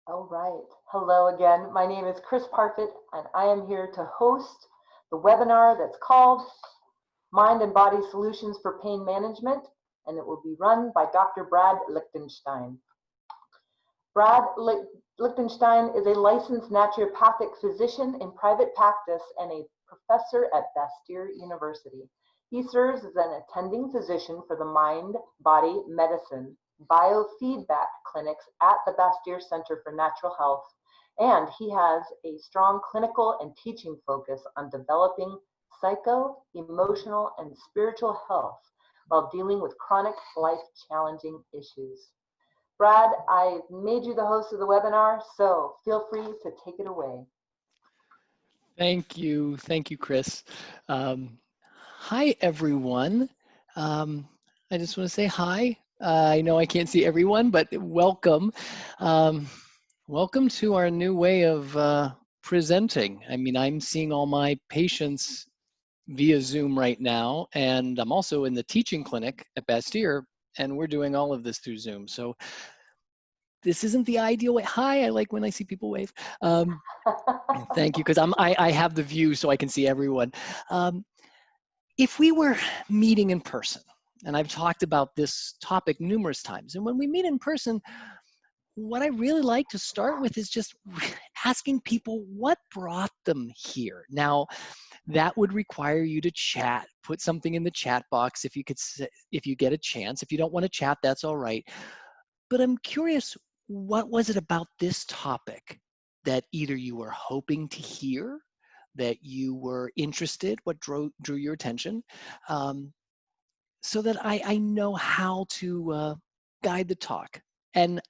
All right. Hello again. My name is Chris Parfit, and I am here to host the webinar that's called Mind and Body Solutions for Pain Management, and it will be run by Dr. Brad Lichtenstein. Brad Lichtenstein is a licensed naturopathic physician in private practice and a professor at Bastyr University. He serves as an attending physician for the Mind Body Medicine Biofeedback clinics at the Bastyr Center for Natural Health, and he has a strong clinical and teaching focus on developing psycho, emotional, and spiritual health while dealing with chronic life-challenging issues. Brad, I made you the host of the webinar, so feel free to take it away. Thank you, Chris. Hi, everyone. I just want to say hi. I know I can't see everyone, but welcome. Welcome to our new way of presenting. I mean, I'm seeing all my patients via Zoom right now, and I'm also in the teaching clinic at Bastyr, and we're doing all of this through Zoom. So this isn't the ideal way. Hi, I like when I see people wave. Thank you, because I have the view so I can see everyone. If we were meeting in person, and I've talked about this topic numerous times, and when we meet in person, what I really like to start with is just asking people what brought them here. Now, that would require you to chat, put something in the chat box if you get a chance. If you don't want to chat, that's all right. But I'm curious, what was it about this topic that either you were hoping to hear, that you were interested, what drew your attention, so that I know how to guide the talk. And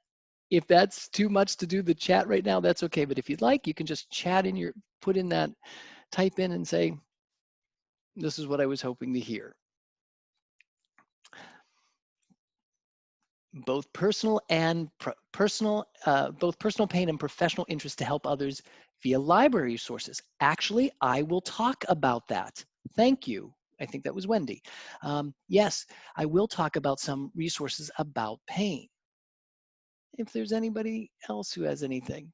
if that's too much to do the chat right now, that's okay. But if you'd like, you can just chat in type in and say, this is what I was hoping to hear. Both personal pain and professional interest to help others via library sources. Actually, I will talk about that. Thank you. I think that was Wendy. Yes, I will talk about some resources about pain. If there's anybody else who has anything.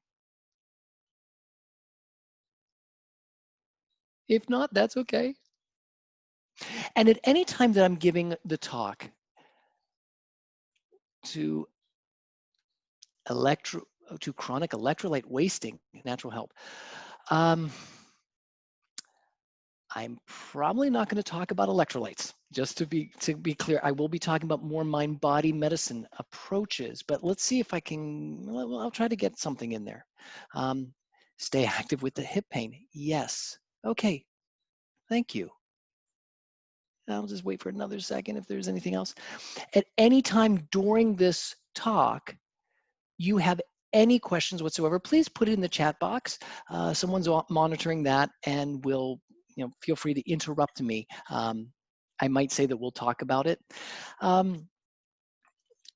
If not, that's okay. And at any time that I'm giving the talk to chronic electrolyte wasting, natural help, I'm probably not going to talk about electrolytes. Just to be clear, I will be talking about more mind-body medicine approaches, but let's see if I can, well, I'll try to get something in there. Stay active with the hip pain. Yes. Okay. Thank you. I'll just wait for another second if there's anything else. At any time during this talk, you have any questions whatsoever, please put it in the chat box. Someone's monitoring that and will, feel free to interrupt me. I might say that we'll talk about it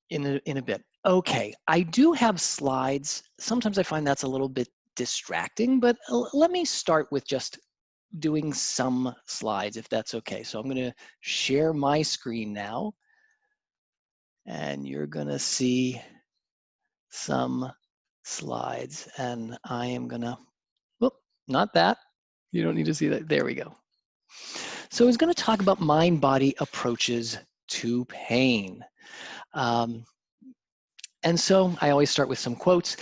in a bit. Okay, I do have slides. Sometimes I find that's a little bit distracting, but let me start with just doing some slides, if that's okay. So I'm going to share my screen now, and you're going to see some slides, and I am going to, whoop, not that. You don't need to see that. There we go. So I was going to talk about mind-body approaches to pain. And so I always start with some quotes.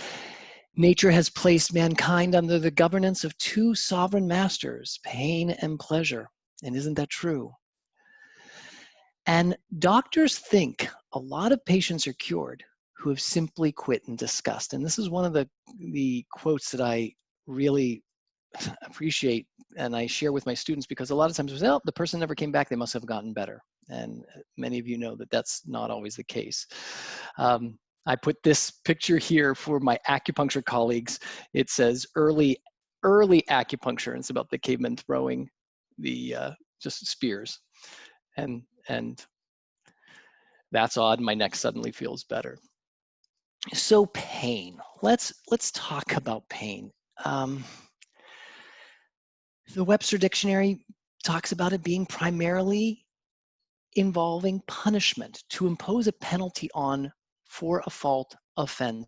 Nature has placed mankind under the governance of two sovereign masters, pain and pleasure. And isn't that true? And doctors think a lot of patients are cured who have simply quit in disgust. And this is one of the quotes that I really appreciate and I share with my students, because a lot of times we say, oh, the person never came back, they must have gotten better. And many of you know that that's not always the case. I put this picture here for my acupuncture colleagues. It says early acupuncture, and it's about the cavemen throwing the just spears. And that's odd, my neck suddenly feels better. So pain, let's talk about pain. The Webster Dictionary talks about it being primarily involving punishment, to impose a penalty on for a fault, offense,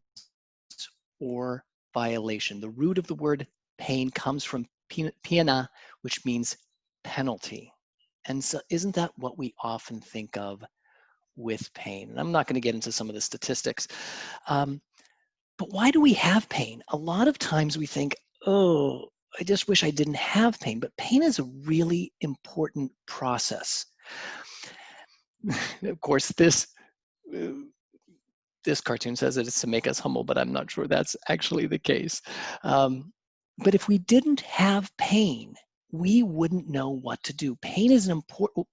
or violation. The root of the word pain comes from pena, which means penalty. And so isn't that what we often think of with pain? And I'm not going to get into some of the statistics. But why do we have pain? A lot of times we think, oh, I just wish I didn't have pain. But pain is a really important process. Of course, this cartoon says that it's to make us humble, but I'm not sure that's actually the case. But if we didn't have pain, we wouldn't know what to do. Pain is an important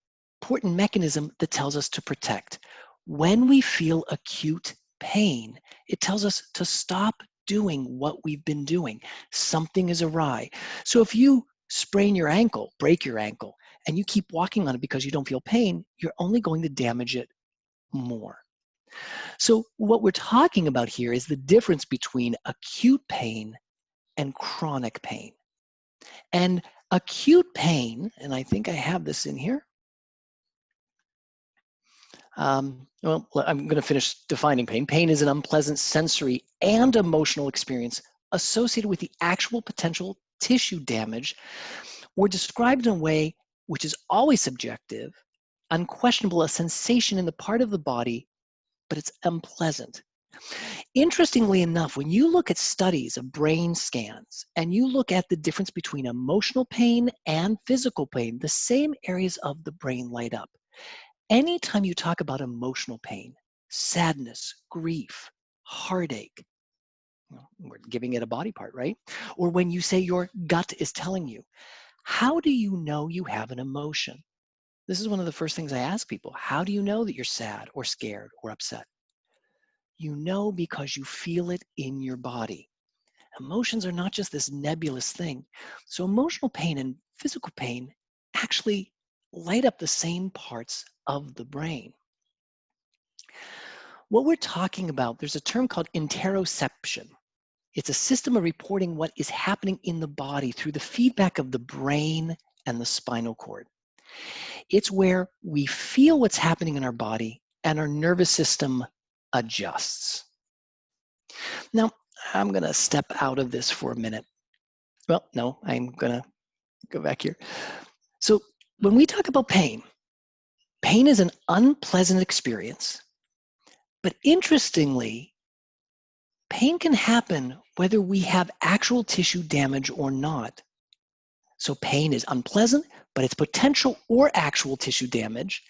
mechanism that tells us to protect. When we feel acute pain, it tells us to stop doing what we've been doing. Something is awry. So if you sprain your ankle, break your ankle, and you keep walking on it because you don't feel pain, you're only going to damage it more. So what we're talking about here is the difference between acute pain and chronic pain. And acute pain, and I think I have this in here. Well, I'm going to finish defining pain. Pain is an unpleasant sensory and emotional experience associated with the actual potential tissue damage, or described in a way which is always subjective, unquestionable, a sensation in the part of the body, but it's unpleasant. Interestingly enough, when you look at studies of brain scans and you look at the difference between emotional pain and physical pain, the same areas of the brain light up. Anytime you talk about emotional pain, sadness, grief, heartache, we're giving it a body part, right? Or when you say your gut is telling you, how do you know you have an emotion? This is one of the first things I ask people. How do you know that you're sad or scared or upset? You know because you feel it in your body. Emotions are not just this nebulous thing. So emotional pain and physical pain actually light up the same parts of the brain. What we're talking about, there's a term called interoception. It's a system of reporting what is happening in the body through the feedback of the brain and the spinal cord. It's where we feel what's happening in our body and our nervous system adjusts. Now, I'm going to step out of this for a minute. Well, no, I'm going to go back here. So when we talk about pain, pain is an unpleasant experience. But interestingly, pain can happen whether we have actual tissue damage or not. So pain is unpleasant, but it's potential or actual tissue damage.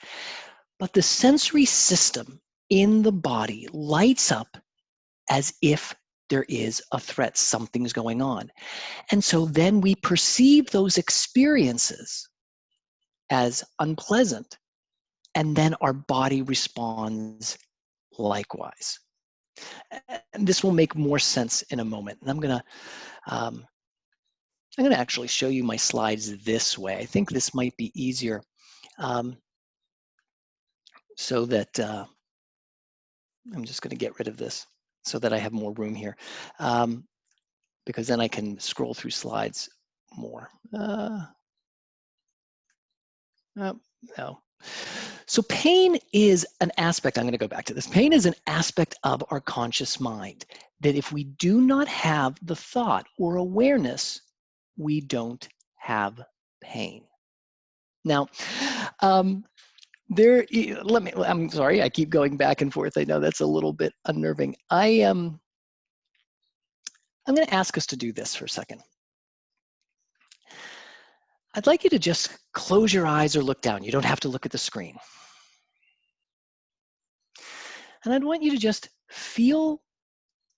But the sensory system in the body lights up as if there is a threat, something's going on. And so then we perceive those experiences as unpleasant, and then our body responds likewise. And this will make more sense in a moment. And I'm gonna actually show you my slides this way. I think this might be easier, so that I'm just gonna get rid of this so that I have more room here, because then I can scroll through slides more. No. So pain is an aspect, I'm going to go back to this. Pain is an aspect of our conscious mind that if we do not have the thought or awareness, we don't have pain. Now, I'm sorry, I keep going back and forth. I know that's a little bit unnerving. I'm going to ask us to do this for a second. I'd like you to just close your eyes or look down. You don't have to look at the screen. And I'd want you to just feel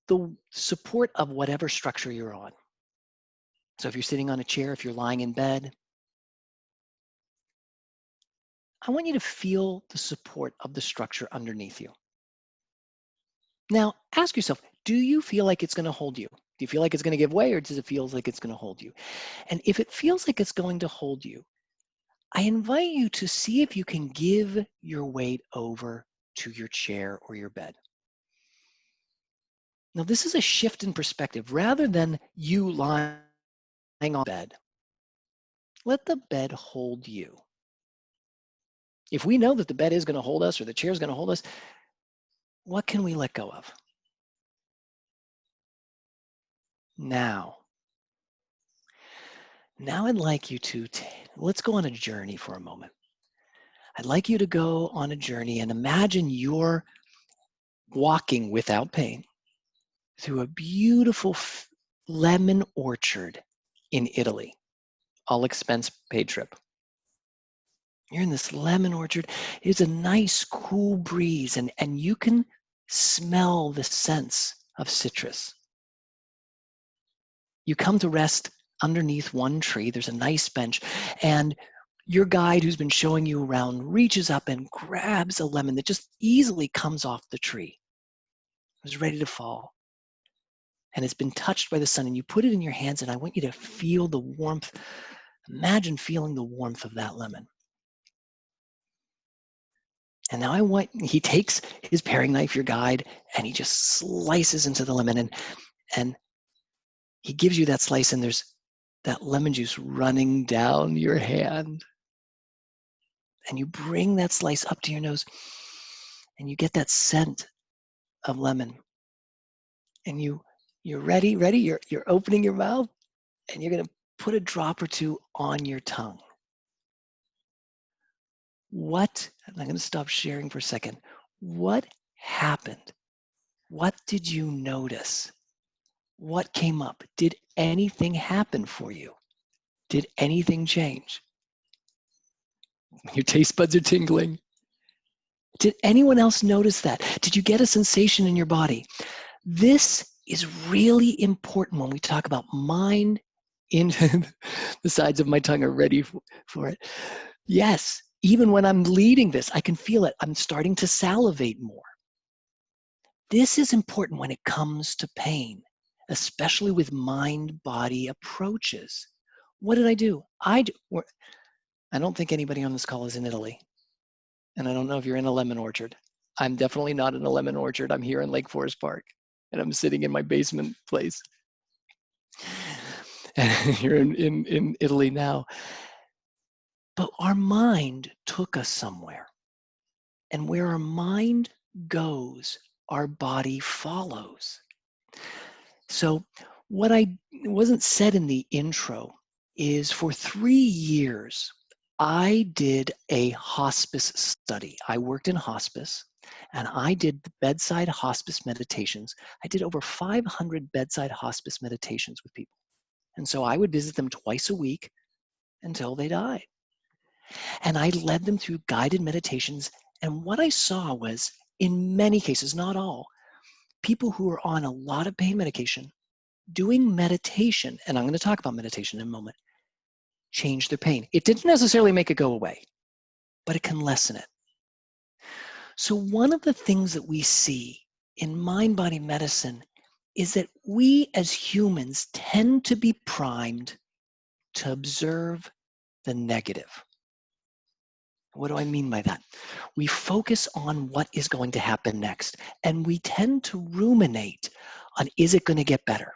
the support of whatever structure you're on. So if you're sitting on a chair, if you're lying in bed, I want you to feel the support of the structure underneath you. Now, ask yourself, do you feel like it's going to hold you? Do you feel like it's going to give way, or does it feel like it's going to hold you? And if it feels like it's going to hold you, I invite you to see if you can give your weight over to your chair or your bed. Now, this is a shift in perspective. Rather than you lying on bed, let the bed hold you. If we know that the bed is going to hold us or the chair is going to hold us, what can we let go of? Now I'd like you to, let's go on a journey for a moment. I'd like you to go on a journey and imagine you're walking without pain through a beautiful lemon orchard in Italy, all expense paid trip. You're in this lemon orchard. It's a nice cool breeze and you can smell the scents of citrus. You come to rest underneath one tree. There's a nice bench and your guide who's been showing you around reaches up and grabs a lemon that just easily comes off the tree. It was ready to fall. And it's been touched by the sun and you put it in your hands and I want you to feel the warmth. Imagine feeling the warmth of that lemon. And now he takes his paring knife, your guide, and he just slices into the lemon and he gives you that slice and there's that lemon juice running down your hand. And you bring that slice up to your nose and you get that scent of lemon. And you're ready, you're opening your mouth and you're gonna put a drop or two on your tongue. I'm gonna stop sharing for a second. What happened? What did you notice? What came up? Did anything happen for you? Did anything change? Your taste buds are tingling. Did anyone else notice that? Did you get a sensation in your body? This is really important when we talk about mind. The sides of my tongue are ready for it. Yes, even when I'm leading this, I can feel it. I'm starting to salivate more. This is important when it comes to pain, especially with mind-body approaches. What did I do? I don't think anybody on this call is in Italy. And I don't know if you're in a lemon orchard. I'm definitely not in a lemon orchard. I'm here in Lake Forest Park. And I'm sitting in my basement place. And you're in Italy now. But our mind took us somewhere. And where our mind goes, our body follows. So what wasn't said in the intro is for 3 years, I did a hospice study. I worked in hospice and I did the bedside hospice meditations. I did over 500 bedside hospice meditations with people. And so I would visit them twice a week until they died. And I led them through guided meditations. And what I saw was, in many cases, not all, people who were on a lot of pain medication doing meditation, and I'm going to talk about meditation in a moment, change their pain. It didn't necessarily make it go away, but it can lessen it. So one of the things that we see in mind-body medicine is that we as humans tend to be primed to observe the negative. What do I mean by that? We focus on what is going to happen next, and we tend to ruminate on, is it going to get better?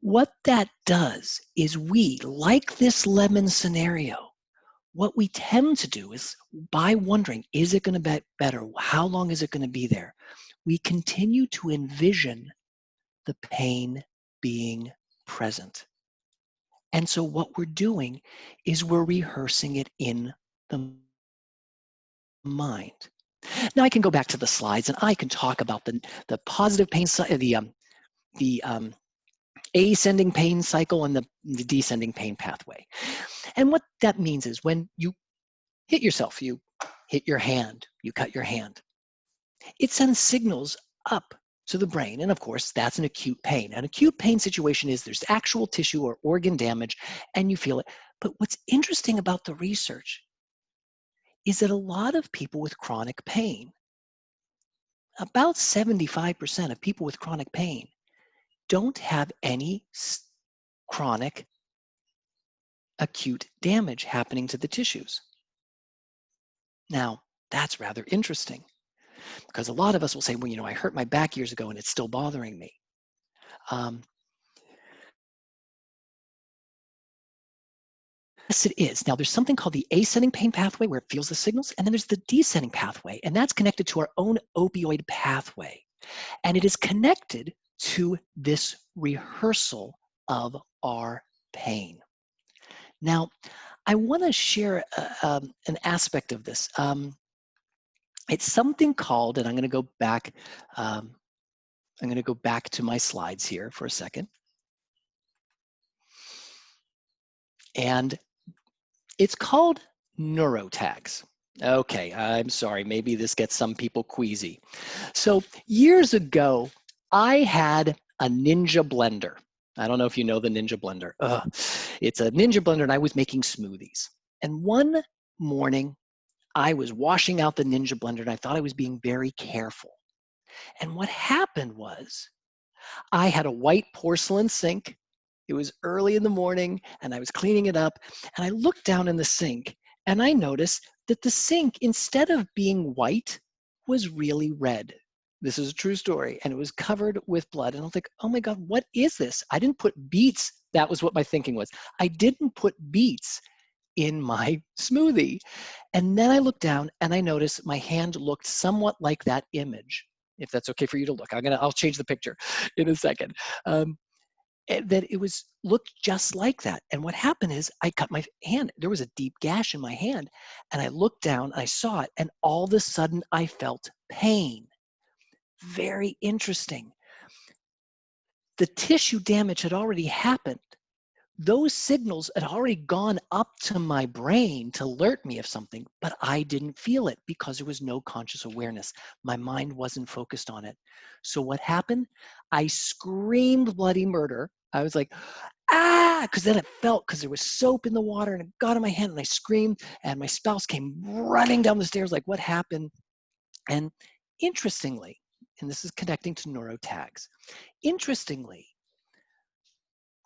What that does is we, like this lemon scenario, what we tend to do is by wondering, is it going to be better? How long is it going to be there? We continue to envision the pain being present. And so what we're doing is we're rehearsing it in the mind. Now I can go back to the slides and I can talk about the positive pain side, the ascending pain cycle and the descending pain pathway. And what that means is when you hit yourself, you hit your hand, you cut your hand, it sends signals up to the brain. And of course, that's an acute pain. An acute pain situation is there's actual tissue or organ damage and you feel it. But what's interesting about the research is that a lot of people with chronic pain, about 75% of people with chronic pain, don't have any chronic acute damage happening to the tissues. Now, that's rather interesting because a lot of us will say, well, I hurt my back years ago and it's still bothering me. Yes, it is. Now, there's something called the ascending pain pathway where it feels the signals, and then there's the descending pathway, and that's connected to our own opioid pathway. And it is connected to this rehearsal of our pain. Now, I want to share an aspect of this. It's something called, and I'm going to go back. I'm going to go back to my slides here for a second. And it's called Neuro Tacs. Okay, I'm sorry, maybe this gets some people queasy. So years ago, I had a Ninja blender. I don't know if you know the Ninja blender. It's a Ninja blender and I was making smoothies. And one morning, I was washing out the Ninja blender and I thought I was being very careful. And what happened was I had a white porcelain sink. It was early in the morning and I was cleaning it up. And I looked down in the sink and I noticed that the sink, instead of being white, was really red. This is a true story. And it was covered with blood. And I was like, oh my God, what is this? I didn't put beets. That was what my thinking was. I didn't put beets in my smoothie. And then I looked down and I noticed my hand looked somewhat like that image. If that's okay for you to look, I'll change the picture in a second. That it was looked just like that. And what happened is I cut my hand. There was a deep gash in my hand. And I looked down, I saw it, and all of a sudden I felt pain. Very interesting. The tissue damage had already happened. Those signals had already gone up to my brain to alert me of something, but I didn't feel it because there was no conscious awareness. My mind wasn't focused on it. So what happened? I screamed bloody murder. I was like, ah, because then it felt, because there was soap in the water and it got in my hand and I screamed and my spouse came running down the stairs like, what happened? And interestingly, and this is connecting to Neuro Tacs, interestingly,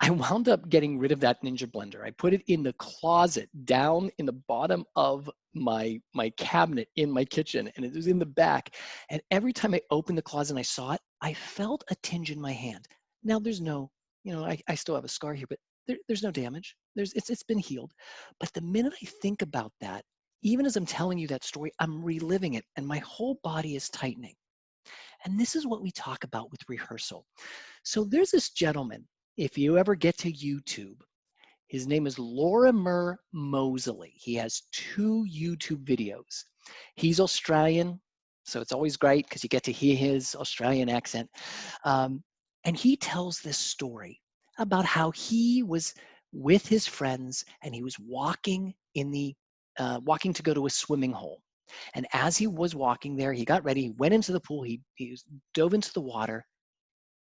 I wound up getting rid of that Ninja blender. I put it in the closet down in the bottom of my cabinet in my kitchen, and it was in the back. And every time I opened the closet and I saw it, I felt a tinge in my hand. Now there's no, I still have a scar here, but there's no damage. It's been healed. But the minute I think about that, even as I'm telling you that story, I'm reliving it, and my whole body is tightening. And this is what we talk about with rehearsal. So there's this gentleman, if you ever get to YouTube, his name is Lorimer Moseley. He has 2 YouTube videos. He's Australian, so it's always great because you get to hear his Australian accent. And he tells this story about how he was with his friends and he was walking walking to go to a swimming hole. And as he was walking there, he got ready, he went into the pool, he dove into the water.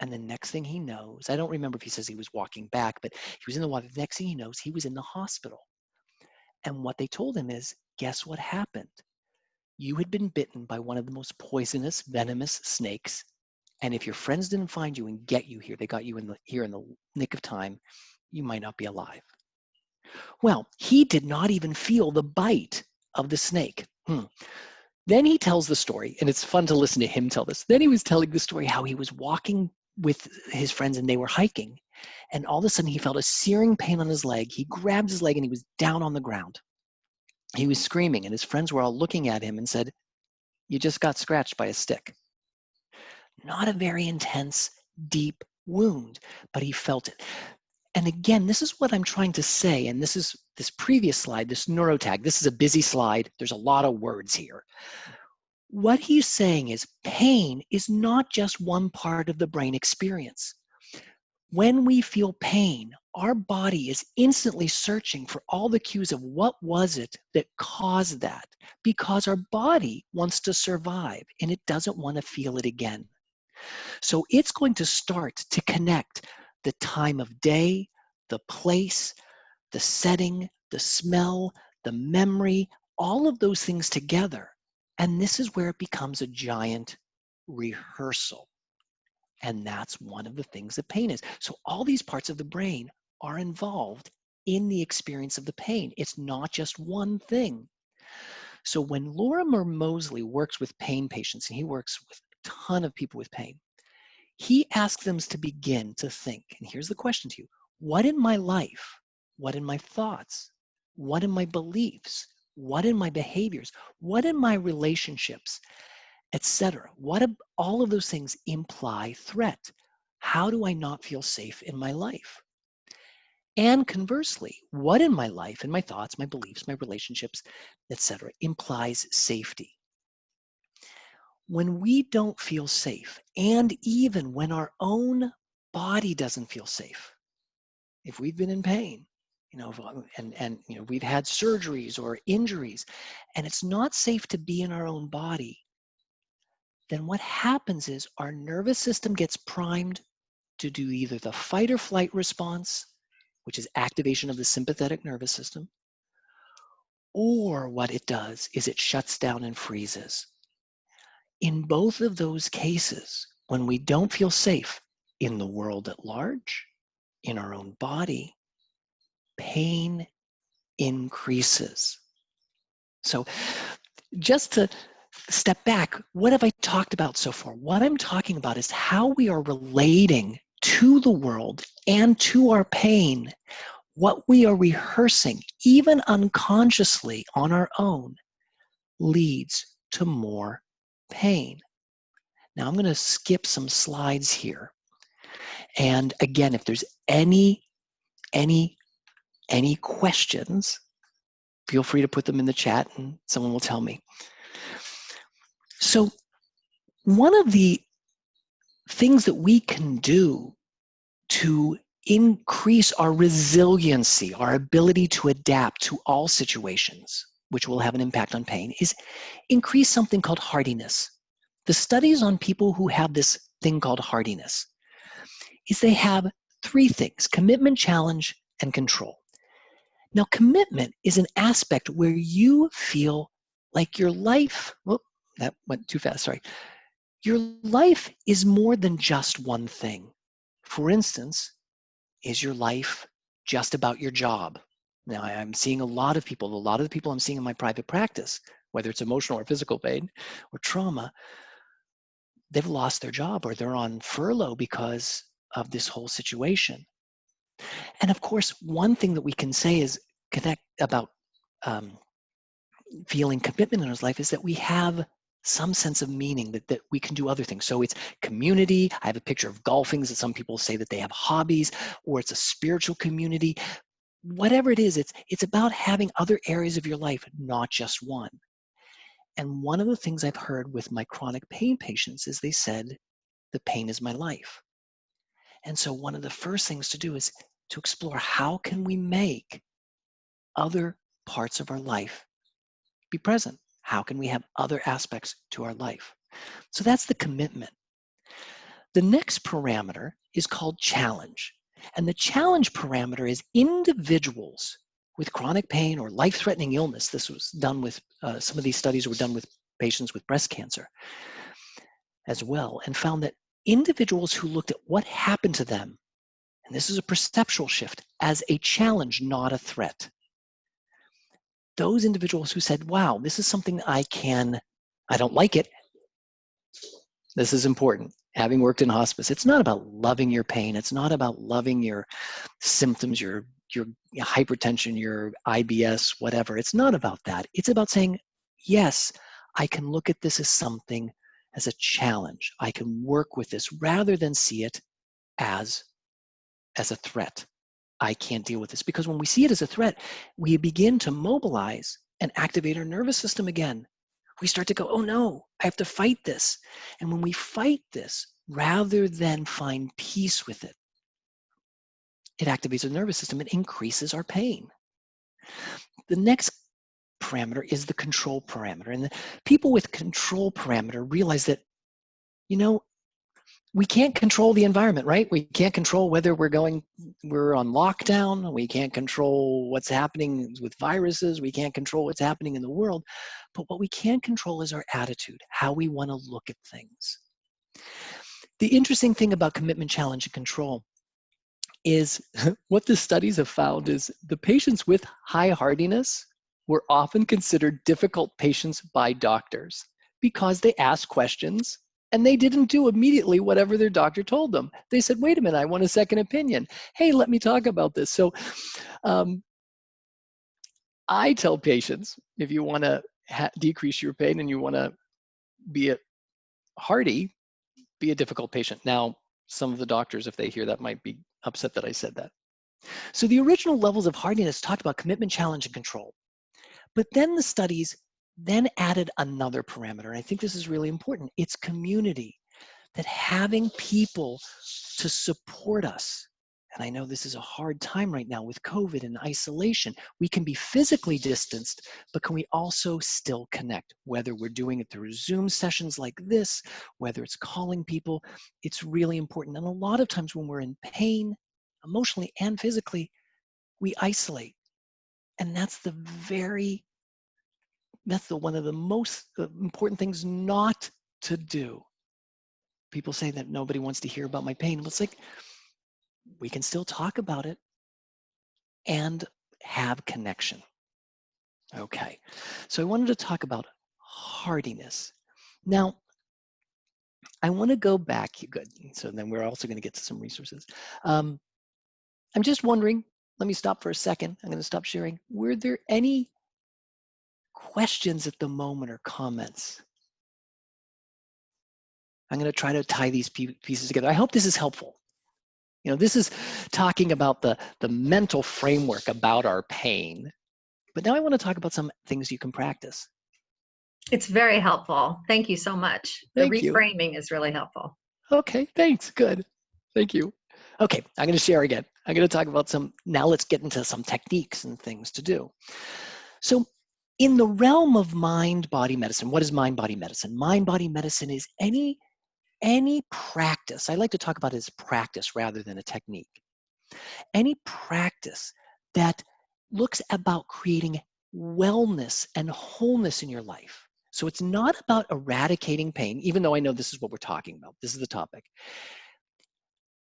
And the next thing he knows, I don't remember if he says he was walking back, but he was in the water. The next thing he knows, he was in the hospital. And what they told him is, guess what happened? You had been bitten by one of the most poisonous, venomous snakes. And if your friends didn't find you and get you here, they got you here in the nick of time, you might not be alive. Well, he did not even feel the bite of the snake. Then he tells the story, and it's fun to listen to him tell this. Then he was telling the story how he was walking with his friends and they were hiking. And all of a sudden he felt a searing pain on his leg. He grabbed his leg and he was down on the ground. He was screaming and his friends were all looking at him and said, you just got scratched by a stick. Not a very intense, deep wound, but he felt it. And again, this is what I'm trying to say. And this is this previous slide, this Neuro Tac. This is a busy slide. There's a lot of words here. What he's saying is pain is not just one part of the brain experience. When we feel pain, our body is instantly searching for all the cues of what was it that caused that, because our body wants to survive and it doesn't want to feel it again. So it's going to start to connect the time of day, the place, the setting, the smell, the memory, all of those things together. And this is where it becomes a giant rehearsal. And that's one of the things that pain is. So all these parts of the brain are involved in the experience of the pain. It's not just one thing. So when Lorimer Moseley works with pain patients, and he works with a ton of people with pain, he asks them to begin to think, and here's the question to you, what in my life, what in my thoughts, what in my beliefs, what in my behaviors, what in my relationships, etc. What all of those things imply threat? How do I not feel safe in my life? And conversely, what in my life, in my thoughts, my beliefs, my relationships, etc., implies safety? When we don't feel safe, and even when our own body doesn't feel safe, if we've been in pain, we've had surgeries or injuries, and it's not safe to be in our own body, then what happens is our nervous system gets primed to do either the fight or flight response, which is activation of the sympathetic nervous system, or what it does is it shuts down and freezes. In both of those cases, when we don't feel safe in the world at large, in our own body, pain increases. So just to step back, what have I talked about so far? What I'm talking about is how we are relating to the world and to our pain. What we are rehearsing, even unconsciously on our own, leads to more pain. Now I'm going to skip some slides here. And again, if there's any questions, feel free to put them in the chat and someone will tell me. So one of the things that we can do to increase our resiliency, our ability to adapt to all situations, which will have an impact on pain, is increase something called hardiness. The studies on people who have this thing called hardiness is they have three things: commitment, challenge, and control. Now, commitment is an aspect where you feel like your life, whoop, that went too fast, sorry. Your life is more than just one thing. For instance, is your life just about your job? Now, I'm seeing a lot of the people I'm seeing in my private practice, whether it's emotional or physical pain or trauma, they've lost their job or they're on furlough because of this whole situation. And of course, one thing that we can say is connect about feeling commitment in his life is that we have some sense of meaning, that we can do other things. So it's community. I have a picture of golfing that some people say that they have hobbies, or it's a spiritual community. Whatever it is, it's about having other areas of your life, not just one. And one of the things I've heard with my chronic pain patients is they said, the pain is my life. And so one of the first things to do is to explore, how can we make other parts of our life be present? How can we have other aspects to our life? So that's the commitment. The next parameter is called challenge. And the challenge parameter is individuals with chronic pain or life-threatening illness. This was done with, some of these studies were done with patients with breast cancer as well, and found that individuals who looked at what happened to them, and this is a perceptual shift, as a challenge, not a threat. Those individuals who said, wow, this is something I don't like it. This is important. Having worked in hospice, it's not about loving your pain. It's not about loving your symptoms, your hypertension, your IBS, whatever. It's not about that. It's about saying, yes, I can look at this as something, as a challenge. I can work with this rather than see it as a threat. I can't deal with this. Because when we see it as a threat, we begin to mobilize and activate our nervous system again. We start to go, oh no, I have to fight this. And when we fight this, rather than find peace with it, it activates the nervous system and increases our pain. The next parameter is the control parameter. And the people with control parameter realize that, we can't control the environment, right? We can't control whether we're on lockdown. We can't control what's happening with viruses. We can't control what's happening in the world. But what we can control is our attitude, how we want to look at things. The interesting thing about commitment, challenge, and control is what the studies have found is the patients with high hardiness were often considered difficult patients by doctors because they asked questions and they didn't do immediately whatever their doctor told them. They said, wait a minute, I want a second opinion. Hey, let me talk about this. So I tell patients, if you want to decrease your pain and you want to be hardy, be a difficult patient. Now, some of the doctors, if they hear that, might be upset that I said that. So the original levels of hardiness talked about commitment, challenge, and control. But then the studies then added another parameter, and I think this is really important. It's community, that having people to support us. And I know this is a hard time right now with COVID and isolation. We can be physically distanced, but can we also still connect? Whether we're doing it through Zoom sessions like this, whether it's calling people, it's really important. And a lot of times when we're in pain, emotionally and physically, we isolate. And that's one of the most important things not to do. People say that nobody wants to hear about my pain. Well, it's like, we can still talk about it and have connection. Okay, so I wanted to talk about hardiness. Now, I want to go back, good, so then we're also going to get to some resources. I'm just wondering, let me stop for a second. I'm going to stop sharing. Were there any questions at the moment or comments? I'm going to try to tie these pieces together. I hope this is helpful. You know, this is talking about the mental framework about our pain. But now I want to talk about some things you can practice. It's very helpful. Thank you so much. Thank you. Reframing is really helpful. Okay, thanks. Good. Thank you. Okay, I'm going to share again. I'm going to talk about now let's get into some techniques and things to do. So in the realm of mind-body medicine, what is mind-body medicine? Mind-body medicine is any practice. I like to talk about it as practice rather than a technique. Any practice that looks about creating wellness and wholeness in your life. So it's not about eradicating pain, even though I know this is what we're talking about. This is the topic.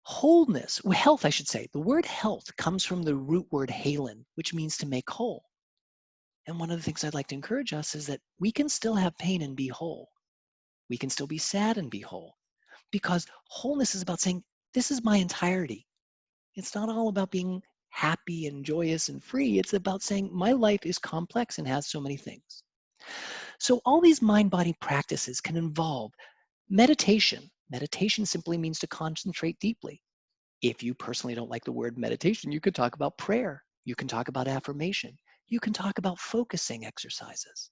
Wholeness, health, I should say. The word health comes from the root word halen, which means to make whole. And one of the things I'd like to encourage us is that we can still have pain and be whole. We can still be sad and be whole. Because wholeness is about saying, this is my entirety. It's not all about being happy and joyous and free. It's about saying my life is complex and has so many things. So all these mind-body practices can involve meditation. Meditation simply means to concentrate deeply. If you personally don't like the word meditation, you could talk about prayer. You can talk about affirmation. You can talk about focusing exercises.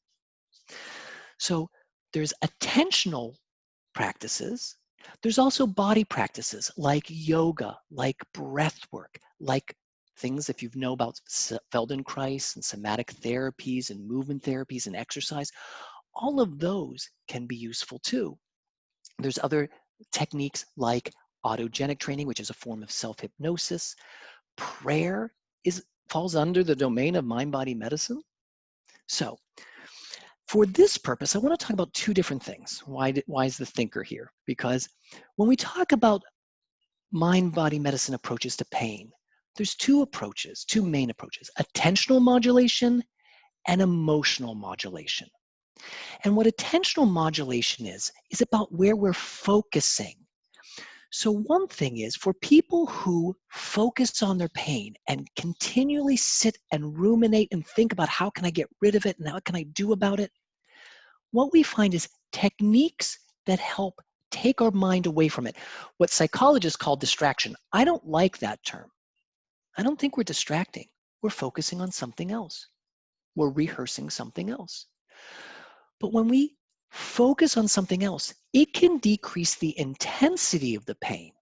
So there's attentional practices. There's also body practices like yoga, like breath work, like things if you know about Feldenkrais and somatic therapies and movement therapies and exercise, all of those can be useful too. There's other techniques like autogenic training, which is a form of self-hypnosis. Prayer falls under the domain of mind-body medicine. So for this purpose, I want to talk about two different things. Why is the thinker here? Because when we talk about mind-body medicine approaches to pain, there's two main approaches, attentional modulation and emotional modulation. And what attentional modulation is about where we're focusing. So one thing is for people who focus on their pain and continually sit and ruminate and think about how can I get rid of it and what can I do about it, what we find is techniques that help take our mind away from it. What psychologists call distraction. I don't like that term. I don't think we're distracting. We're focusing on something else. We're rehearsing something else. But when we focus on something else, it can decrease the intensity of the pain.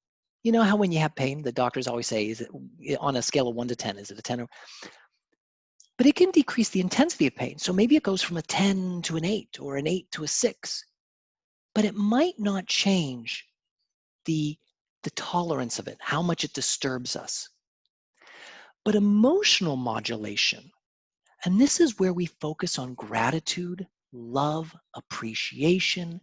You know how when you have pain, the doctors always say, is it on a scale of 1 to 10, is it a 10? But it can decrease the intensity of pain. So maybe it goes from a 10 to an 8 or an 8 to a 6. But it might not change the tolerance of it, how much it disturbs us. But emotional modulation, and this is where we focus on gratitude, love, appreciation,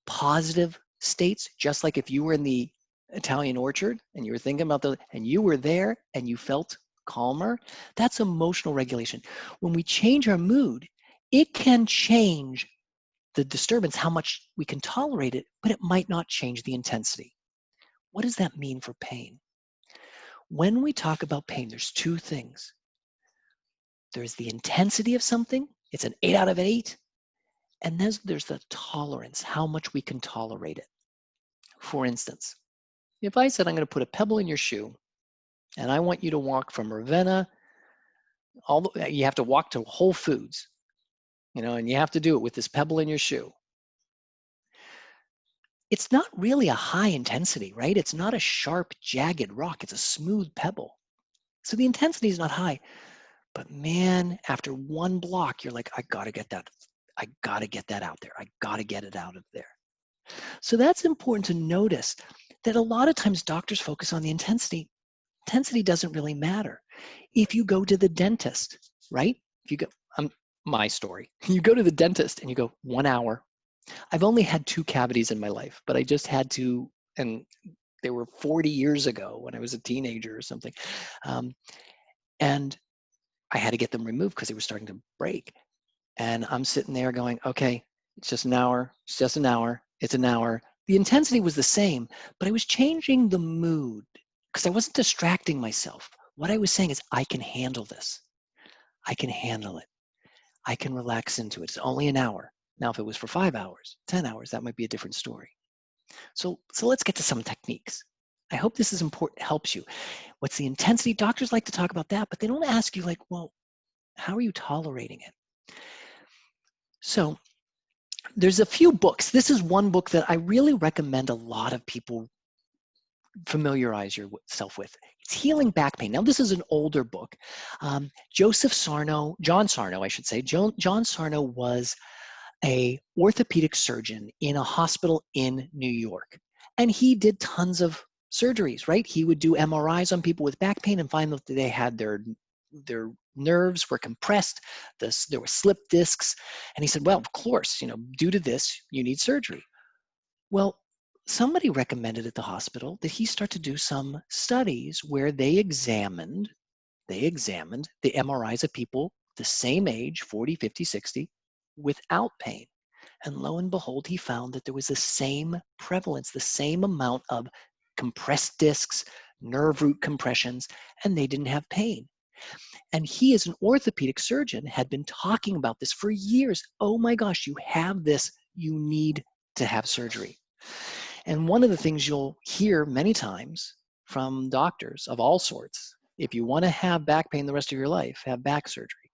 positive states, just like if you were in the Italian orchard and you were thinking about and you were there and you felt calmer, that's emotional regulation. When we change our mood, it can change the disturbance, how much we can tolerate it, but it might not change the intensity. What does that mean for pain? When we talk about pain, there's two things. There's the intensity of something, it's an 8 out of 8, and then there's the tolerance, how much we can tolerate it. For instance, If I said, I'm going to put a pebble in your shoe and I want you to walk from Ravenna, you have to walk to Whole Foods, and you have to do it with this pebble in your shoe. It's not really a high intensity, right? It's not a sharp, jagged rock. It's a smooth pebble. So the intensity is not high. But man, after one block, you're like, I gotta get that. I gotta get that out there. I gotta get it out of there. So that's important to notice that a lot of times doctors focus on the intensity. Intensity doesn't really matter. If you go to the dentist, right? If you go, my story, you go to the dentist and you go 1 hour. I've only had 2 cavities in my life, but I just had to, and they were 40 years ago when I was a teenager or something. And I had to get them removed because they were starting to break. And I'm sitting there going, okay, it's just an hour. It's just an hour. It's an hour. The intensity was the same, but I was changing the mood because I wasn't distracting myself. What I was saying is, I can handle this. I can handle it. I can relax into it. It's only an hour. Now, if it was for 5 hours, 10 hours, that might be a different story. So let's get to some techniques. I hope this is important, helps you. What's the intensity? Doctors like to talk about that, but they don't ask you like, well, how are you tolerating it? So there's a few books. This is one book that I really recommend a lot of people familiarize yourself with. It's Healing Back Pain. Now, this is an older book. John Sarno, I should say. John Sarno was a orthopedic surgeon in a hospital in New York. And he did tons of surgeries, right? He would do MRIs on people with back pain and find that they had their nerves were compressed, there were slip discs. And he said, well, of course, due to this, you need surgery. Well, somebody recommended at the hospital that he start to do some studies where they examined the MRIs of people the same age, 40, 50, 60, without pain. And lo and behold, he found that there was the same prevalence, the same amount of compressed discs, nerve root compressions, and they didn't have pain. And he, as an orthopedic surgeon, had been talking about this for years. Oh my gosh, you have this, you need to have surgery. And one of the things you'll hear many times from doctors of all sorts, if you want to have back pain the rest of your life, have back surgery.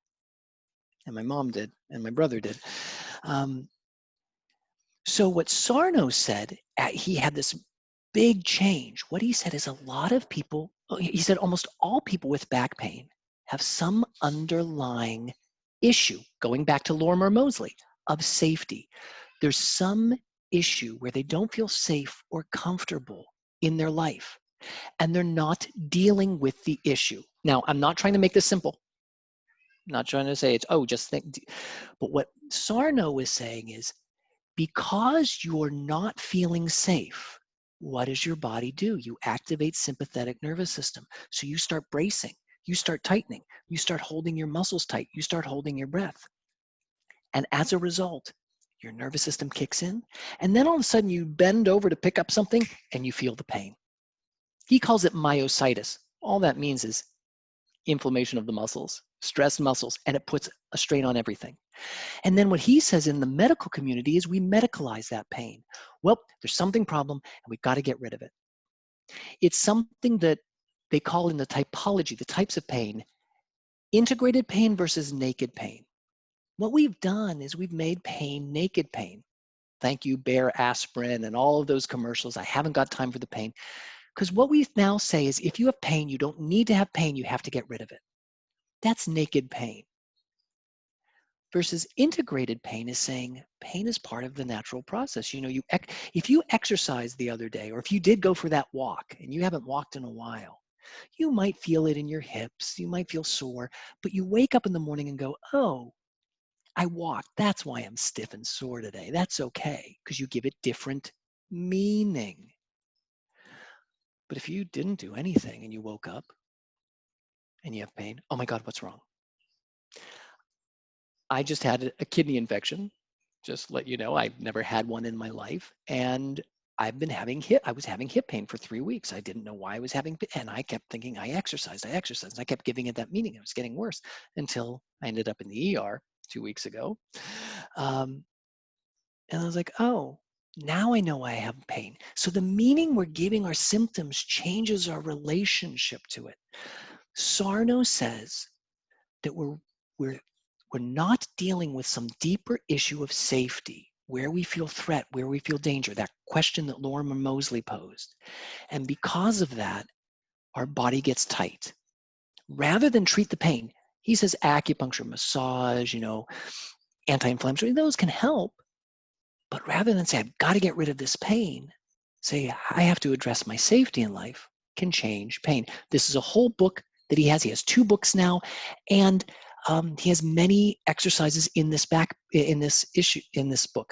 And my mom did, and my brother did. So what Sarno said, he had this big change. What he said is a lot of people, he said almost all people with back pain have some underlying issue, going back to Lorimer Moseley, of safety. There's some issue where they don't feel safe or comfortable in their life, and they're not dealing with the issue. Now, I'm not trying to make this simple. I'm not trying to say it's, just think. But what Sarno is saying is, because you're not feeling safe, what does your body do? You activate sympathetic nervous system. So you start bracing, you start tightening, you start holding your muscles tight, you start holding your breath. And as a result, your nervous system kicks in, and then all of a sudden you bend over to pick up something and you feel the pain. He calls it myositis. All that means is inflammation of the muscles, stressed muscles, and it puts a strain on everything. And then what he says in the medical community is we medicalize that pain. Well, there's something problem and we've got to get rid of it. It's something that they call in the typology, the types of pain, integrated pain versus naked pain. What we've done is we've made pain naked pain. Thank you, Bayer aspirin and all of those commercials. I haven't got time for the pain. Because what we now say is if you have pain, you don't need to have pain, you have to get rid of it. That's naked pain. Versus integrated pain is saying pain is part of the natural process. If you exercised the other day, or if you did go for that walk and you haven't walked in a while, you might feel it in your hips, you might feel sore, but you wake up in the morning and go, oh, I walked. That's why I'm stiff and sore today. That's okay, because you give it different meaning. But if you didn't do anything and you woke up and you have pain, oh my God, what's wrong? I just had a kidney infection. Just to let you know, I've never had one in my life. And I was having hip pain for 3 weeks. I didn't know why I was having, and I kept thinking I exercised. And I kept giving it that meaning. It was getting worse until I ended up in the ER 2 weeks ago. And I was like, oh, Now I know I have pain. So the meaning we're giving our symptoms changes our relationship to it. Sarno says that we're not dealing with some deeper issue of safety, where we feel threat, where we feel danger, that question that Lorimer Moseley posed. And because of that, our body gets tight. Rather than treat the pain, he says acupuncture, massage, anti-inflammatory, those can help. But rather than say, I've got to get rid of this pain, say, I have to address my safety in life, can change pain. This is a whole book that he has. He has 2 books now, and he has many exercises in this book.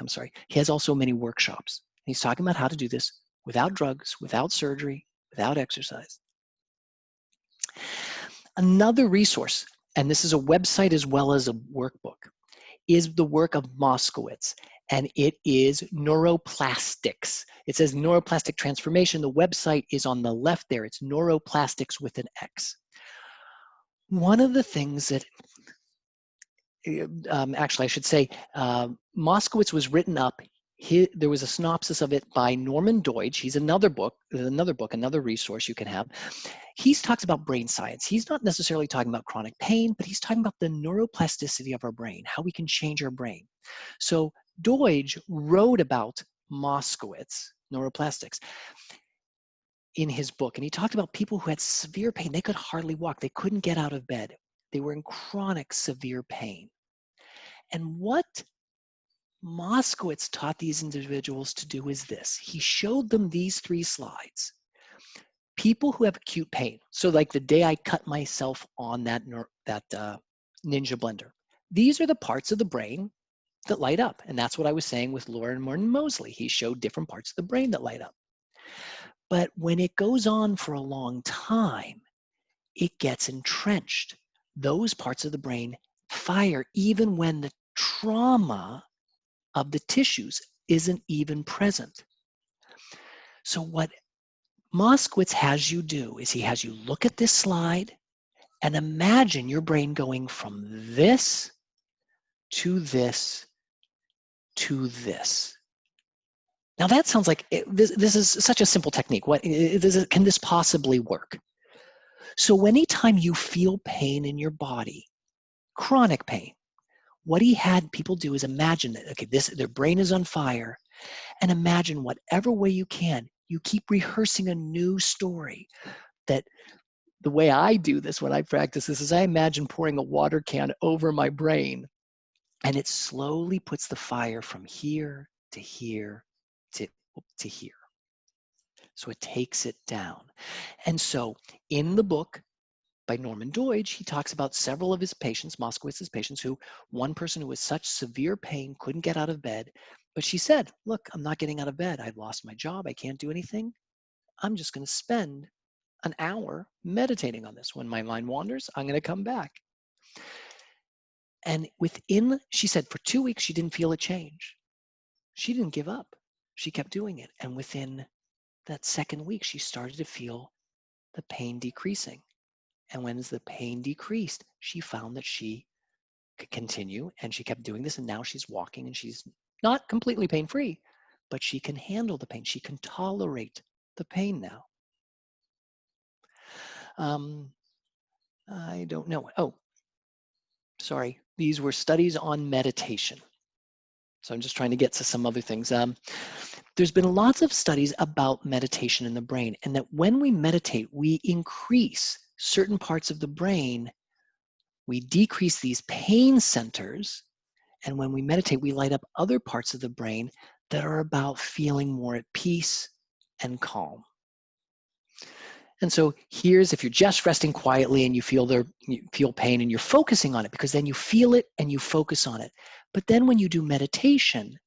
I'm sorry. He has also many workshops. He's talking about how to do this without drugs, without surgery, without exercise. Another resource, and this is a website as well as a workbook, is the work of Moskowitz, and it is neuroplastics. It says neuroplastic transformation. The website is on the left there. It's neuroplastics with an X. One of the things that, actually I should say, Moskowitz was written up. There was a synopsis of it by Norman Deutsch. He's another resource you can have. He talks about brain science. He's not necessarily talking about chronic pain, but he's talking about the neuroplasticity of our brain, how we can change our brain. So Deutsch wrote about Moskowitz, neuroplastics, in his book. And he talked about people who had severe pain. They could hardly walk. They couldn't get out of bed. They were in chronic severe pain. And what Moskowitz taught these individuals to do is this. He showed them these 3 slides. People who have acute pain, so like the day I cut myself on that Ninja blender, these are the parts of the brain that light up. And that's what I was saying with Lorimer Moseley. He showed different parts of the brain that light up. But when it goes on for a long time, it gets entrenched. Those parts of the brain fire even when the trauma of the tissues isn't even present. So what Moskowitz has you do is he has you look at this slide and imagine your brain going from this to this to this. Now that sounds like this is such a simple technique. Can this possibly work? So anytime you feel pain in your body, chronic pain, what he had people do is imagine that, okay, their brain is on fire, and imagine whatever way you can, you keep rehearsing a new story. That the way I do this when I practice this is I imagine pouring a water can over my brain, and it slowly puts the fire from here to here to here. So it takes it down. And so in the book by Norman Deutsch, he talks about several of his patients, Moskowitz's patients, one person who was such severe pain couldn't get out of bed, but she said, look, I'm not getting out of bed. I've lost my job. I can't do anything. I'm just going to spend an hour meditating on this. When my mind wanders, I'm going to come back. And she said, for 2 weeks, she didn't feel a change. She didn't give up. She kept doing it. And within that second week, she started to feel the pain decreasing. And when the pain decreased, she found that she could continue, and she kept doing this. And now she's walking, and she's not completely pain-free, but she can handle the pain. She can tolerate the pain now. I don't know. Oh, sorry. These were studies on meditation. So I'm just trying to get to some other things. There's been lots of studies about meditation in the brain, and that when we meditate, we increase certain parts of the brain. We decrease these pain centers, and when we meditate, we light up other parts of the brain that are about feeling more at peace and calm. And so here's if you're just resting quietly and you feel pain and you're focusing on it, because then you feel it and you focus on it. But then when you do meditation,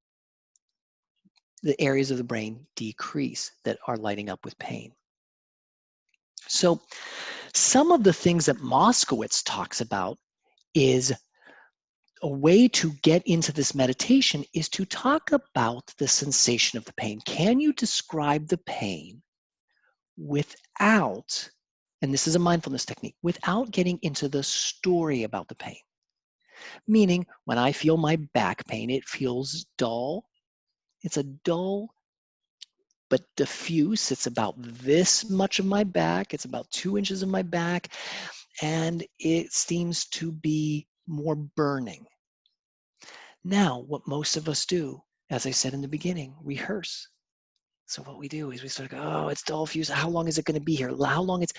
the areas of the brain decrease that are lighting up with pain. So some of the things that Moskowitz talks about is a way to get into this meditation is to talk about the sensation of the pain. Can you describe the pain without, and this is a mindfulness technique, without getting into the story about the pain? Meaning, when I feel my back pain, it feels dull, It's a dull but diffuse. It's about this much of my back. It's about 2 inches of my back, and it seems to be more burning. Now, what most of us do, as I said in the beginning, rehearse. So what we do is we start to go, oh, it's dull fuse. How long is it going to be here? How long it's,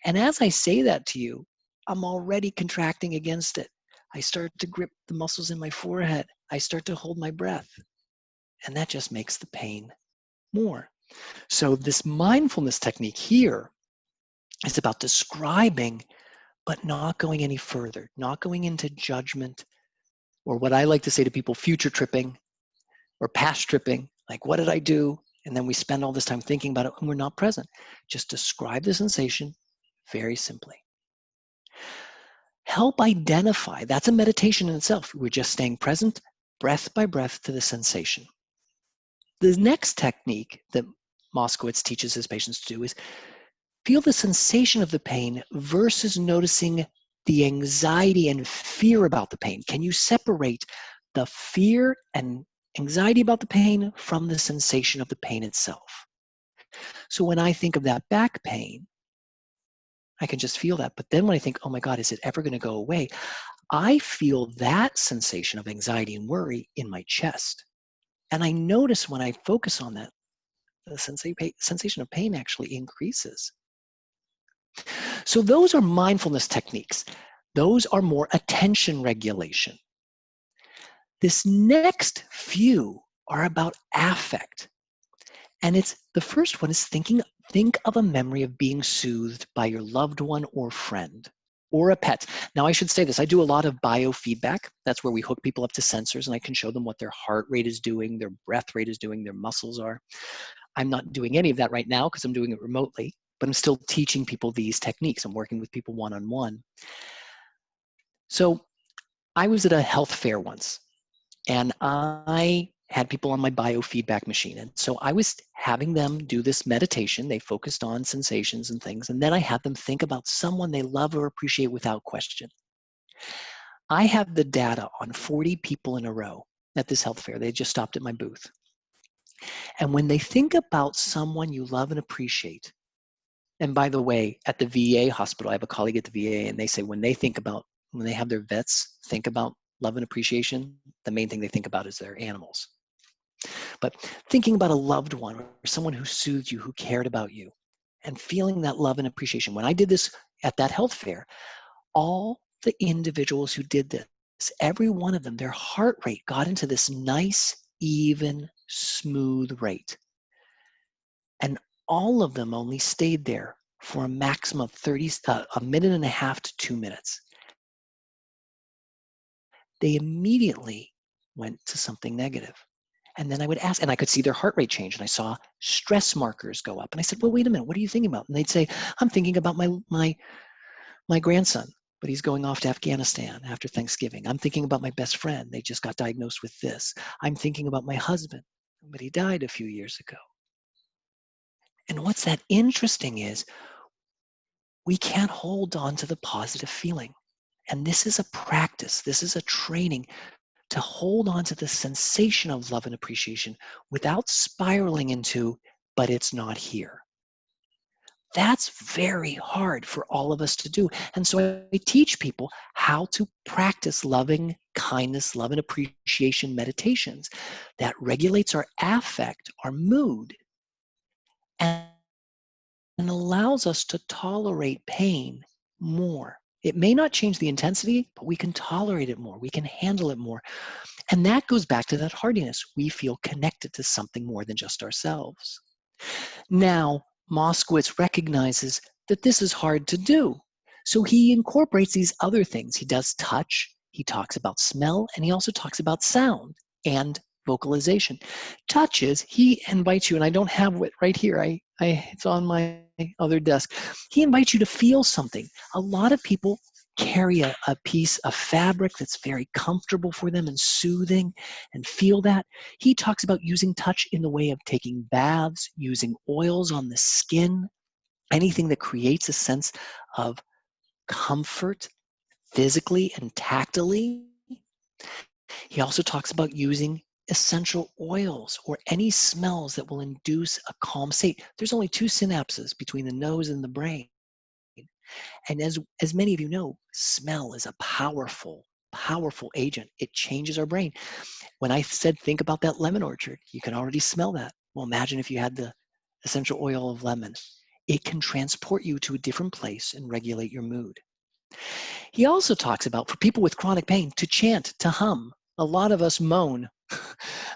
and as I say that to you, I'm already contracting against it. I start to grip the muscles in my forehead. I start to hold my breath, and that just makes the pain more. So this mindfulness technique here is about describing, but not going any further, not going into judgment, or what I like to say to people, future tripping or past tripping. Like, what did I do? And then we spend all this time thinking about it and we're not present. Just describe the sensation very simply. Help identify. That's a meditation in itself. We're just staying present, breath by breath, to the sensation. The next technique that Moskowitz teaches his patients to do is feel the sensation of the pain versus noticing the anxiety and fear about the pain. Can you separate the fear and anxiety about the pain from the sensation of the pain itself? So when I think of that back pain, I can just feel that. But then when I think, oh my God, is it ever going to go away? I feel that sensation of anxiety and worry in my chest. And I notice when I focus on that, the sensation of pain actually increases. So those are mindfulness techniques. Those are more attention regulation. This next few are about affect. And it's the first one is think of a memory of being soothed by your loved one or friend or a pet. Now I should say this, I do a lot of biofeedback. That's where we hook people up to sensors and I can show them what their heart rate is doing, their breath rate is doing, their muscles are. I'm not doing any of that right now because I'm doing it remotely, but I'm still teaching people these techniques. I'm working with people one-on-one. So I was at a health fair once and I had people on my biofeedback machine. And so I was having them do this meditation. They focused on sensations and things. And then I had them think about someone they love or appreciate without question. I have the data on 40 people in a row at this health fair. They just stopped at my booth. And when they think about someone you love and appreciate, and by the way, at the VA hospital, I have a colleague at the VA, and they say when they have their vets think about love and appreciation, the main thing they think about is their animals. But thinking about a loved one or someone who soothed you, who cared about you, and feeling that love and appreciation. When I did this at that health fair, all the individuals who did this, every one of them, their heart rate got into this nice, even, smooth rate. And all of them only stayed there for a maximum of a minute and a half to 2 minutes. They immediately went to something negative. And then I would ask, and I could see their heart rate change, and I saw stress markers go up. And I said, well, wait a minute, what are you thinking about? And they'd say, I'm thinking about my grandson, but he's going off to Afghanistan after Thanksgiving. I'm thinking about my best friend. They just got diagnosed with this. I'm thinking about my husband, but he died a few years ago. And what's that interesting is we can't hold on to the positive feeling. And this is a practice. This is a training to hold on to the sensation of love and appreciation without spiraling into, but it's not here. That's very hard for all of us to do. And so I teach people how to practice loving kindness, love and appreciation meditations that regulates our affect, our mood, and allows us to tolerate pain more. It may not change the intensity, but we can tolerate it more. We can handle it more. And that goes back to that hardiness. We feel connected to something more than just ourselves. Now, Moskowitz recognizes that this is hard to do. So he incorporates these other things. He does touch, he talks about smell, and he also talks about sound and vocalization. Touch is, he invites you, and I don't have it right here. It's on my other desk. He invites you to feel something. A lot of people carry a piece of fabric that's very comfortable for them and soothing and feel that. He talks about using touch in the way of taking baths, using oils on the skin, anything that creates a sense of comfort physically and tactily. He also talks about using essential oils or any smells that will induce a calm state. There's only 2 synapses between the nose and the brain. And as many of you know, smell is a powerful, powerful agent. It changes our brain. When I said think about that lemon orchard, you can already smell that. Well, imagine if you had the essential oil of lemon. It can transport you to a different place and regulate your mood. He also talks about, for people with chronic pain, to chant, to hum. A lot of us moan.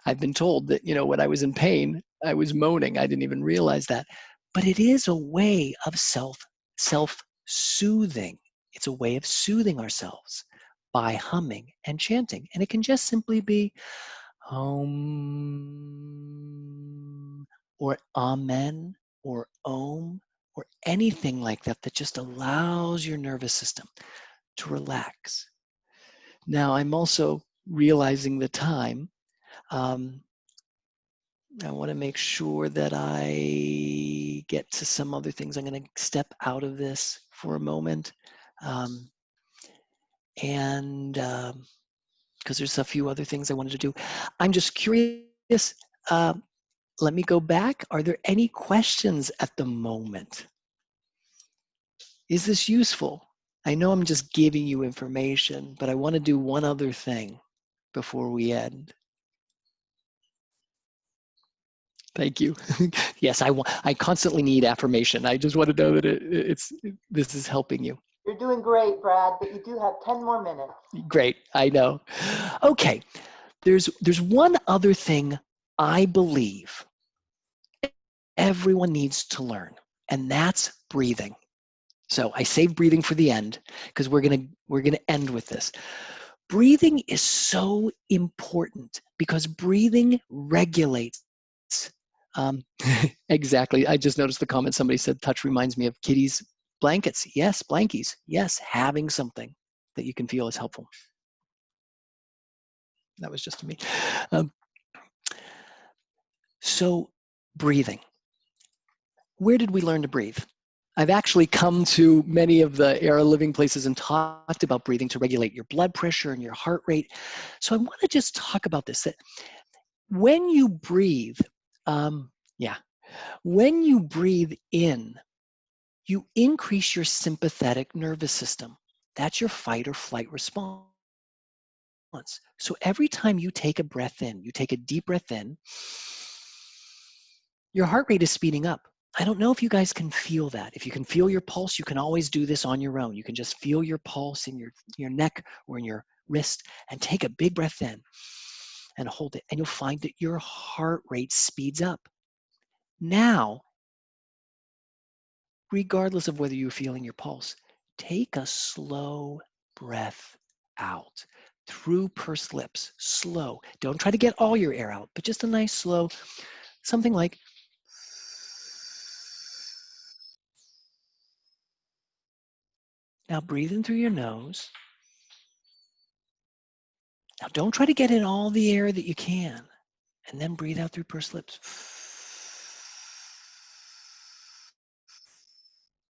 I've been told that, when I was in pain, I was moaning. I didn't even realize that. But it is a way of self-soothing. It's a way of soothing ourselves by humming and chanting. And it can just simply be Om or Amen or Om or anything like that that just allows your nervous system to relax. Now, I'm also realizing the time. I want to make sure that I get to some other things. I'm going to step out of this for a moment. Because there's a few other things I wanted to do. I'm just curious. Let me go back. Are there any questions at the moment? Is this useful? I know I'm just giving you information, but I want to do one other thing before we end. Thank you. Yes, I constantly need affirmation. I just want to know that this is helping you. You're doing great, Brad, but you do have 10 more minutes. Great, I know. Okay, there's one other thing I believe everyone needs to learn, and that's breathing. So I saved breathing for the end because we're gonna end with this. Breathing is so important because breathing regulates. Exactly. I just noticed the comment. Somebody said, touch reminds me of Kitty's blankets. Yes, blankies. Yes, having something that you can feel is helpful. That was just me. So breathing. Where did we learn to breathe? I've actually come to many of the Era Living places and talked about breathing to regulate your blood pressure and your heart rate. So I want to just talk about this, that when you breathe, when you breathe in, you increase your sympathetic nervous system. That's your fight or flight response. So every time you take a breath in, you take a deep breath in, your heart rate is speeding up. I don't know if you guys can feel that. If you can feel your pulse, you can always do this on your own. You can just feel your pulse in your neck or in your wrist and take a big breath in and hold it. And you'll find that your heart rate speeds up. Now, regardless of whether you're feeling your pulse, take a slow breath out through pursed lips, slow. Don't try to get all your air out, but just a nice slow, something like now breathe in through your nose. Now don't try to get in all the air that you can, and then breathe out through pursed lips.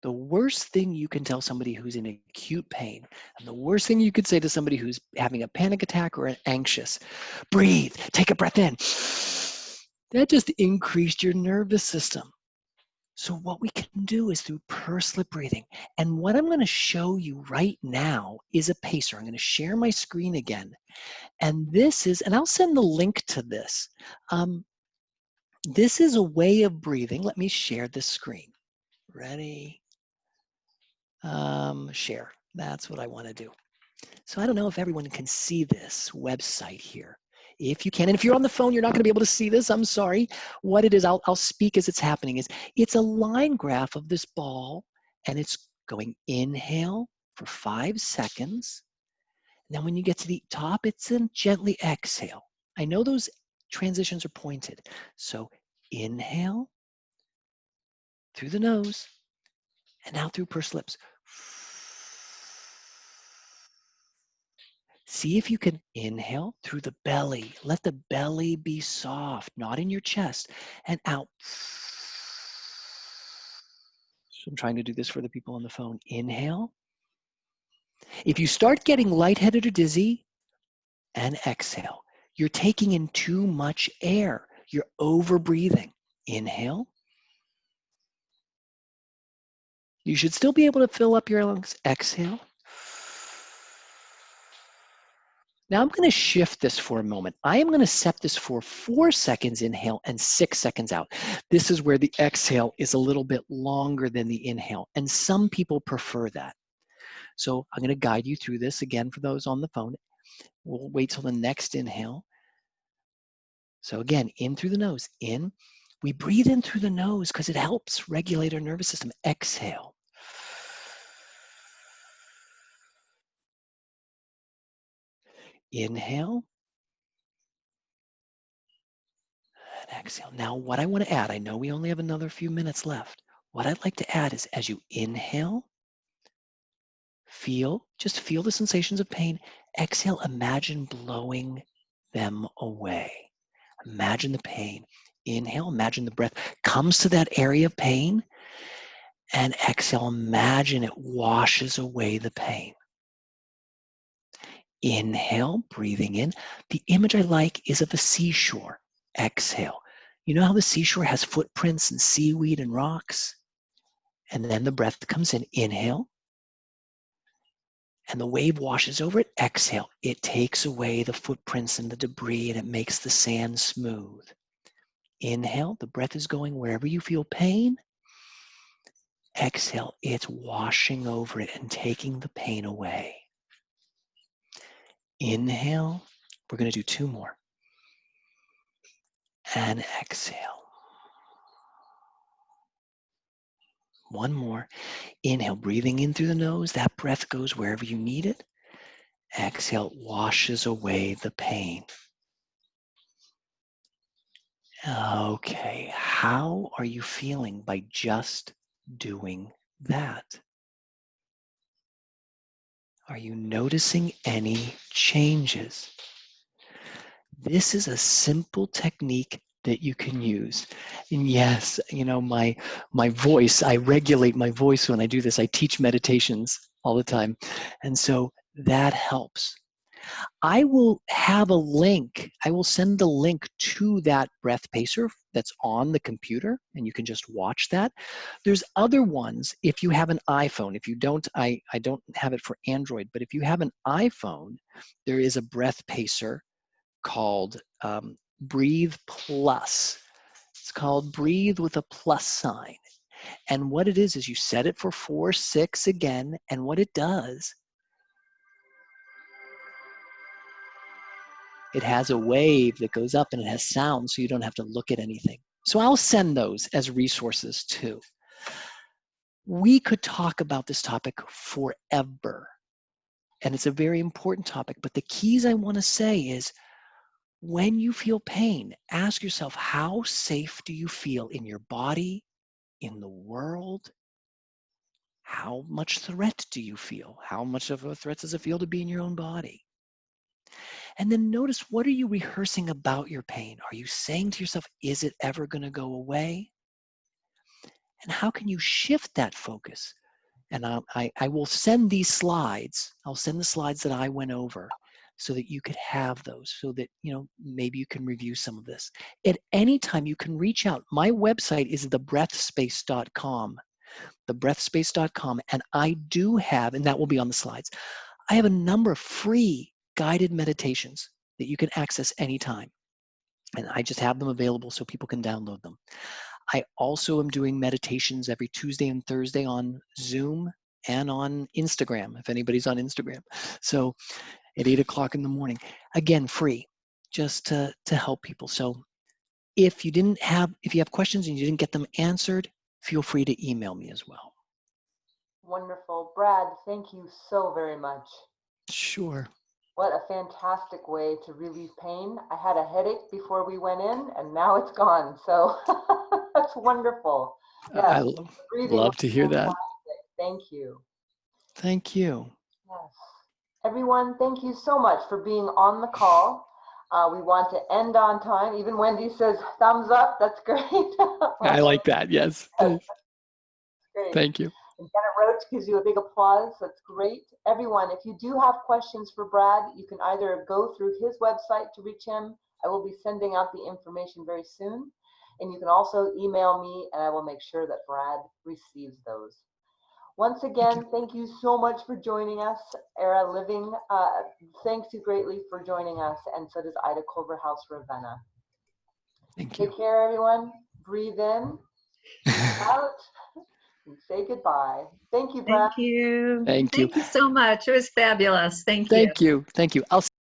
The worst thing you can tell somebody who's in acute pain, and the worst thing you could say to somebody who's having a panic attack or anxious, breathe, take a breath in. That just increased your nervous system. So what we can do is through pursed lip breathing. And what I'm going to show you right now is a pacer. I'm going to share my screen again. And this is, and I'll send the link to this. This is a way of breathing. Let me share this screen. Ready? Share. That's what I want to do. So I don't know if everyone can see this website here. If you can, and if you're on the phone, you're not going to be able to see this. I'm sorry. What it is, I'll speak as it's happening. It's a line graph of this ball, and it's going inhale for 5 seconds. And then when you get to the top, it's a gently exhale. I know those transitions are pointed. So inhale through the nose and out through pursed lips. See if you can inhale through the belly. Let the belly be soft, not in your chest, and out. So I'm trying to do this for the people on the phone. Inhale. If you start getting lightheaded or dizzy, and exhale. You're taking in too much air. You're over breathing. Inhale. You should still be able to fill up your lungs. Exhale. Now I'm going to shift this for a moment. I am going to set this for 4 seconds inhale and 6 seconds out. This is where the exhale is a little bit longer than the inhale, and some people prefer that. So I'm going to guide you through this again for those on the phone. We'll wait till the next inhale. So again, in through the nose, in. We breathe in through the nose because it helps regulate our nervous system. Exhale. Inhale. And exhale. Now what I want to add, I know we only have another few minutes left. What I'd like to add is as you inhale, just feel the sensations of pain. Exhale, imagine blowing them away. Imagine the pain. Inhale, imagine the breath comes to that area of pain. And exhale, imagine it washes away the pain. Inhale, breathing in. The image I like is of a seashore. Exhale. You know how the seashore has footprints and seaweed and rocks? And then the breath comes in. Inhale. And the wave washes over it. Exhale. It takes away the footprints and the debris and it makes the sand smooth. Inhale. The breath is going wherever you feel pain. Exhale. It's washing over it and taking the pain away. Inhale. We're going to do 2 more. And exhale. 1 more. Inhale, breathing in through the nose. That breath goes wherever you need it. Exhale, washes away the pain. Okay, how are you feeling by just doing that? Are you noticing any changes? This is a simple technique that you can use. And yes, you know, my voice, I regulate my voice when I do this. I teach meditations all the time. And so that helps. I will have a link. I will send the link to that breath pacer that's on the computer, and you can just watch that. There's other ones if you have an iPhone. If you don't, I don't have it for Android, but if you have an iPhone, there is a breath pacer called Breathe Plus. It's called Breathe with a plus sign. And what it is you set it for 4, 6 again, and what it does, it has a wave that goes up and it has sound so you don't have to look at anything. So I'll send those as resources too. We could talk about this topic forever, and it's a very important topic, but the keys I want to say is when you feel pain, ask yourself, how safe do you feel in your body, in the world? How much threat do you feel? How much of a threat does it feel to be in your own body? And then notice, what are you rehearsing about your pain? Are you saying to yourself, is it ever going to go away? And how can you shift that focus? And I will send these slides. I'll send the slides that I went over so that you could have those, so that, you know, maybe you can review some of this. At any time, you can reach out. My website is thebreathspace.com, thebreathspace.com. And I do have, and that will be on the slides, I have a number of free guided meditations that you can access anytime. And I just have them available so people can download them. I also am doing meditations every Tuesday and Thursday on Zoom and on Instagram, if anybody's on Instagram. So at 8 o'clock in the morning, again, free, just to help people. So if you have questions and you didn't get them answered, feel free to email me as well. Wonderful. Brad, thank you so very much. Sure. What a fantastic way to relieve pain. I had a headache before we went in, and now it's gone. So that's wonderful. Yes, I breathing love to hear that. Thank you. Thank you. Yes. Everyone, thank you so much for being on the call. We want to end on time. Even Wendy says thumbs up. That's great. I like that. Yes. Great. Thank you. I'm going to Arch gives you a big applause. That's great. Everyone, if you do have questions for Brad, you can either go through his website to reach him. I will be sending out the information very soon. And you can also email me, and I will make sure that Brad receives those. Once again, thank you so much for joining us. Era Living, thanks you greatly for joining us, and so does Ida Culver House Ravenna. Thank you. Take care, everyone. Breathe in, out, and say goodbye. Thank you, Brad. Thank you. Thank you. Thank you so much. It was fabulous. Thank you. Thank you. Thank you. I'll